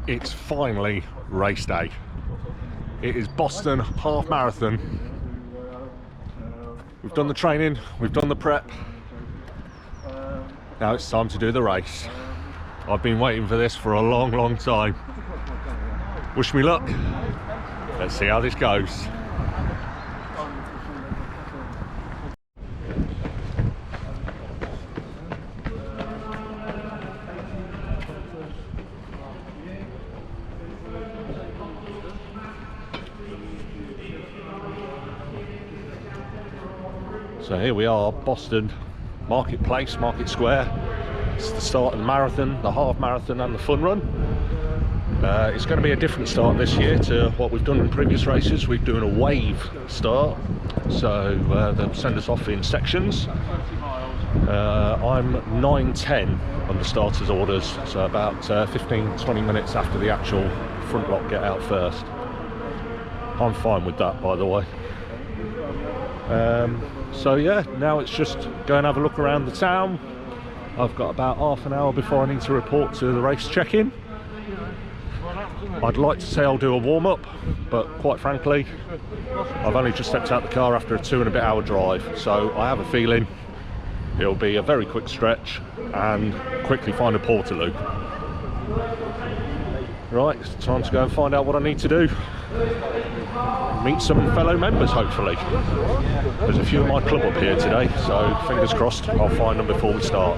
It's finally race day. It is Boston half marathon. We've done the training, we've done the prep. Now it's time to do the race. I've been waiting for this for a long, long time. Wish me luck. Let's see how this goes. So here we are, Boston Marketplace, Market Square. It's the start of the marathon, the half marathon and the fun run. It's going to be a different start this year to what we've done in previous races. We're doing a wave start, so they'll send us off in sections. I'm 9:10 on the starters orders, so about 15-20 minutes after the actual front lot get out first. I'm fine with that, by the way. So yeah, now it's just go and have a look around the town. I've got about half an hour before I need to report to the race check-in. I'd like to say I'll do a warm-up, but quite frankly, I've only just stepped out the car after a 2 and a bit hour drive, so I have a feeling it'll be a very quick stretch and quickly find a portaloo. Right, it's time to go and find out what I need to do. Meet some fellow members, hopefully. There's a few of my club up here today, so fingers crossed I'll find them before we start.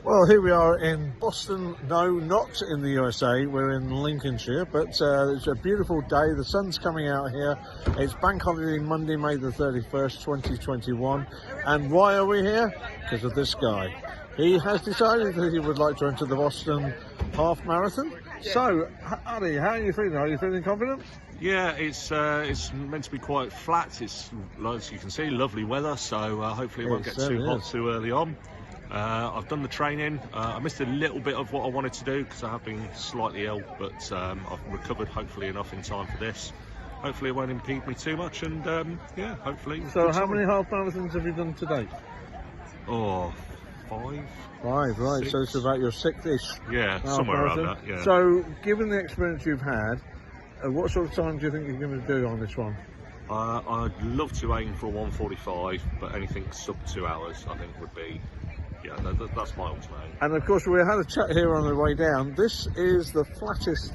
Well, here we are in Boston. No, not in the USA. We're in Lincolnshire, but it's a beautiful day. The sun's coming out here. It's Bank Holiday Monday, May the 31st, 2021. And why are we here? Because of this guy. He has decided that he would like to enter the Boston Half Marathon. So, Addy, how are you feeling? Are you feeling confident? Yeah, it's meant to be quite flat. It's, as you can see, lovely weather, so hopefully it won't get too hot too early on. I've done the training. I missed a little bit of what I wanted to do because I have been slightly ill, but I've recovered hopefully enough in time for this. Hopefully it won't impede me too much, and yeah, hopefully. So how many half marathons have you done to date? Oh, 5. 5, right, 6. so it's about your 6th-ish. Yeah, somewhere around that, yeah. So, given the experience you've had, what sort of time do you think you're going to do on this one? I'd love to aim for a 1:45, but anything sub 2 hours I think would be, yeah, that's my ultimate aim. And of course we had a chat here on the way down. This is the flattest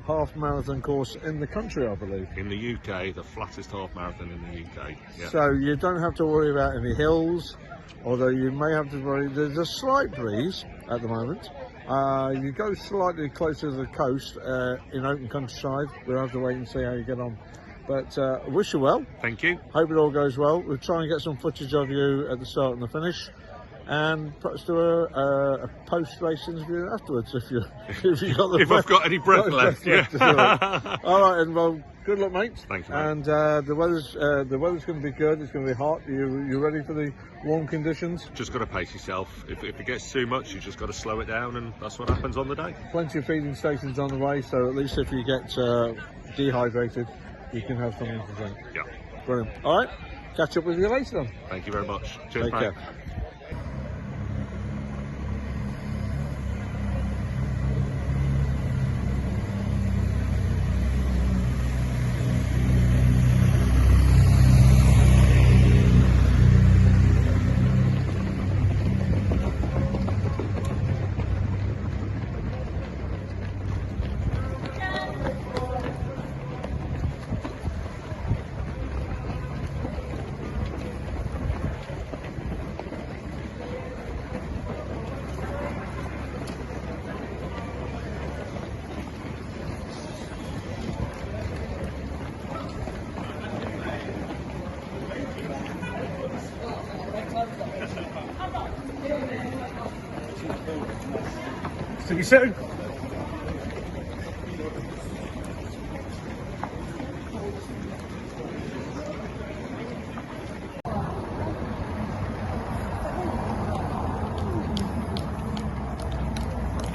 half marathon course in the country, I believe. In the UK, the flattest half marathon in the UK. Yeah. So you don't have to worry about any hills, although you may have to worry. There's a slight breeze at the moment. You go slightly closer to the coast in open countryside. We'll have to wait and see how you get on. But I wish you well. Thank you. Hope it all goes well. We'll try and get some footage of you at the start and the finish, and perhaps do a post-race interview afterwards if you got the if I've got any breath left. Yeah. All right, and well, good luck, mate. Thank you. Mate. And the weather's going to be good. It's going to be hot. You ready for the warm conditions? Just got to pace yourself. If it gets too much, you just got to slow it down, and that's what happens on the day. Plenty of feeding stations on the way, so at least if you get dehydrated, you can have something to drink. Yeah. Brilliant. All right, catch up with you later then. Thank you very much. Cheers, Take mate. care. See you soon.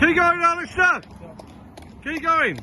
Keep going, Alistair. Keep going.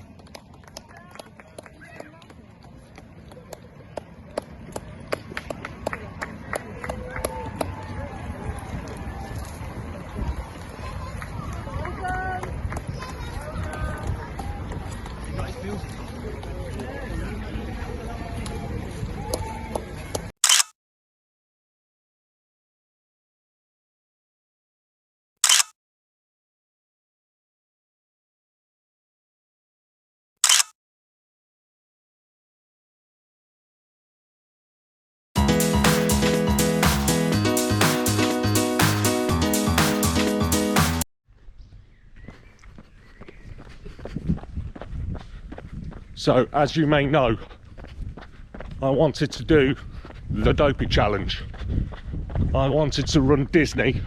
So, as you may know, I wanted to do the Dopey Challenge. I wanted to run Disney,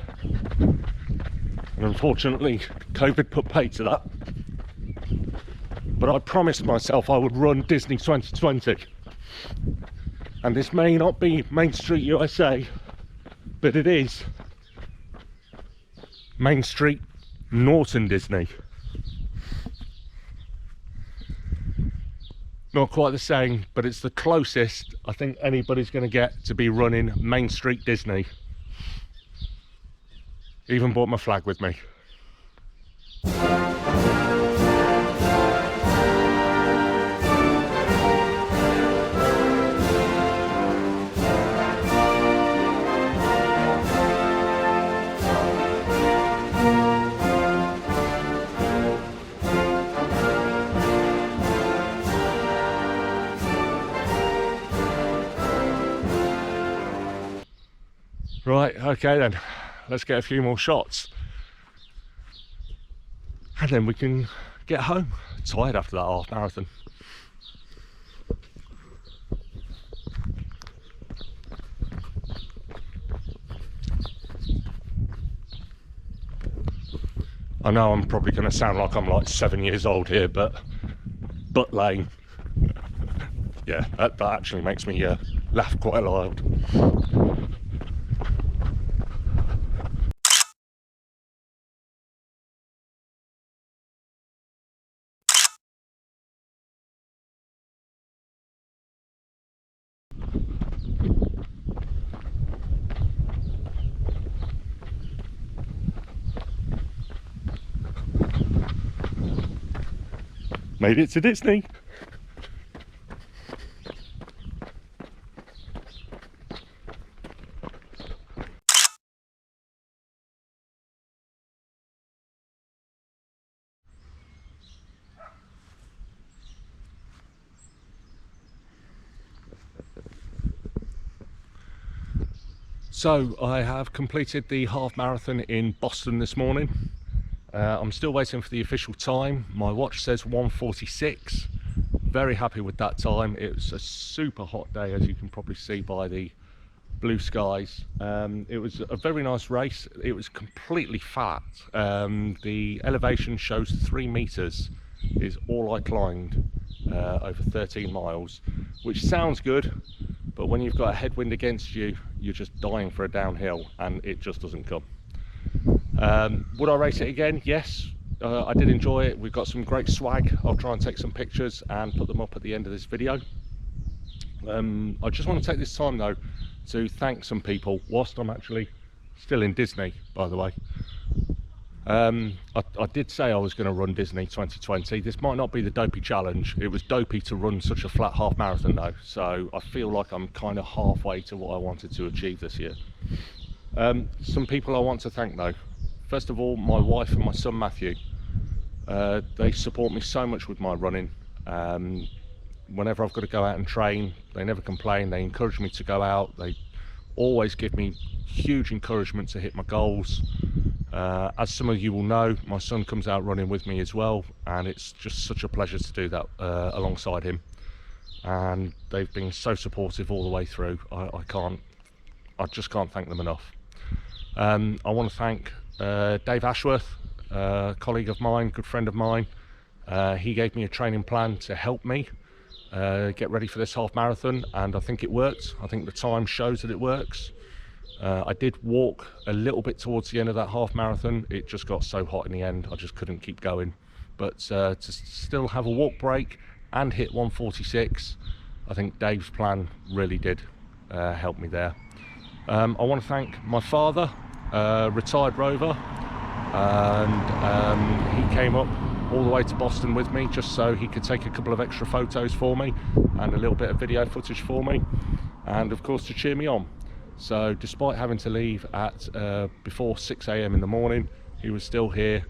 and unfortunately COVID put paid to that. But I promised myself I would run Disney 2020. And this may not be Main Street USA, but it is Main Street Norton Disney. Not quite the same, but it's the closest I think anybody's going to get to be running Main Street Disney. Even brought my flag with me. Right, okay then, let's get a few more shots and then we can get home. Tired after that half marathon. I know I'm probably going to sound like I'm like 7 years old here, but butt lane. Yeah, that actually makes me laugh quite loud. Made it to Disney. So I have completed the half marathon in Boston this morning. I'm still waiting for the official time. My watch says 1:46. Very happy with that time. It was a super hot day, as you can probably see by the blue skies. It was a very nice race. It was completely flat. The elevation shows 3 meters is all I climbed over 13 miles, which sounds good, but when you've got a headwind against you, you're just dying for a downhill, and it just doesn't come. Would I race it again? Yes. I did enjoy it. We've got some great swag. I'll try and take some pictures and put them up at the end of this video. I just want to take this time though to thank some people whilst I'm actually still in Disney, by the way. I did say I was going to run Disney 2020. This might not be the Dopey Challenge. It was dopey to run such a flat half marathon though, so I feel like I'm kind of halfway to what I wanted to achieve this year. Some people I want to thank though. First of all, my wife and my son Matthew. They support me so much with my running. Whenever I've got to go out and train, they never complain. They encourage me to go out. They always give me huge encouragement to hit my goals. As some of you will know, my son comes out running with me as well, and it's just such a pleasure to do that alongside him. And they've been so supportive all the way through. I just can't thank them enough. I want to thank Dave Ashworth, colleague of mine, good friend of mine. He gave me a training plan to help me get ready for this half marathon, and I think it worked. I think the time shows that it works. I did walk a little bit towards the end of that half marathon. It just got so hot in the end, I just couldn't keep going. But to still have a walk break and hit 1:46, I think Dave's plan really did help me there. I want to thank my father, retired rover, and he came up all the way to Boston with me just so he could take a couple of extra photos for me and a little bit of video footage for me, and of course to cheer me on. So despite having to leave at before 6 AM in the morning, he was still here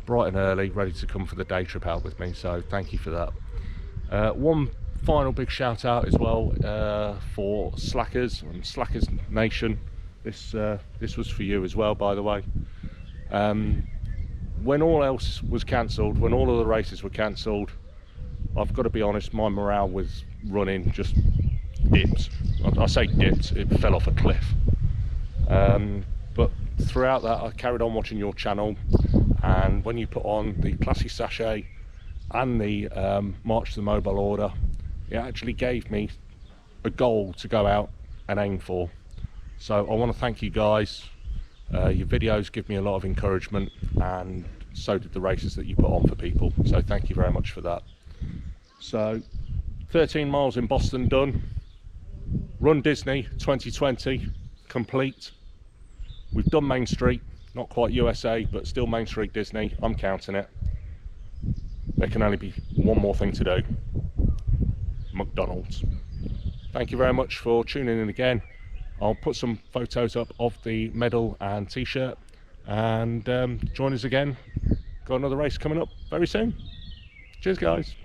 bright and early, ready to come for the day trip out with me, so thank you for that. One final big shout out as well for Slackers and Slackers Nation. This was for you as well, by the way. When all else was cancelled, when all of the races were cancelled, I've got to be honest, my morale with running just dipped. I say dipped, it fell off a cliff. But throughout that I carried on watching your channel, and when you put on the Classy Sachet and the March to the Mobile Order, it actually gave me a goal to go out and aim for. So I want to thank you guys. Your videos give me a lot of encouragement, and so did the races that you put on for people, so thank you very much for that. So 13 miles in Boston done. Run Disney 2020 complete. We've done Main Street, not quite USA, but still Main Street Disney. I'm counting it. There can only be one more thing to do: McDonald's. Thank you very much for tuning in again. I'll put some photos up of the medal and t-shirt, and join us again. Got another race coming up very soon. Cheers guys.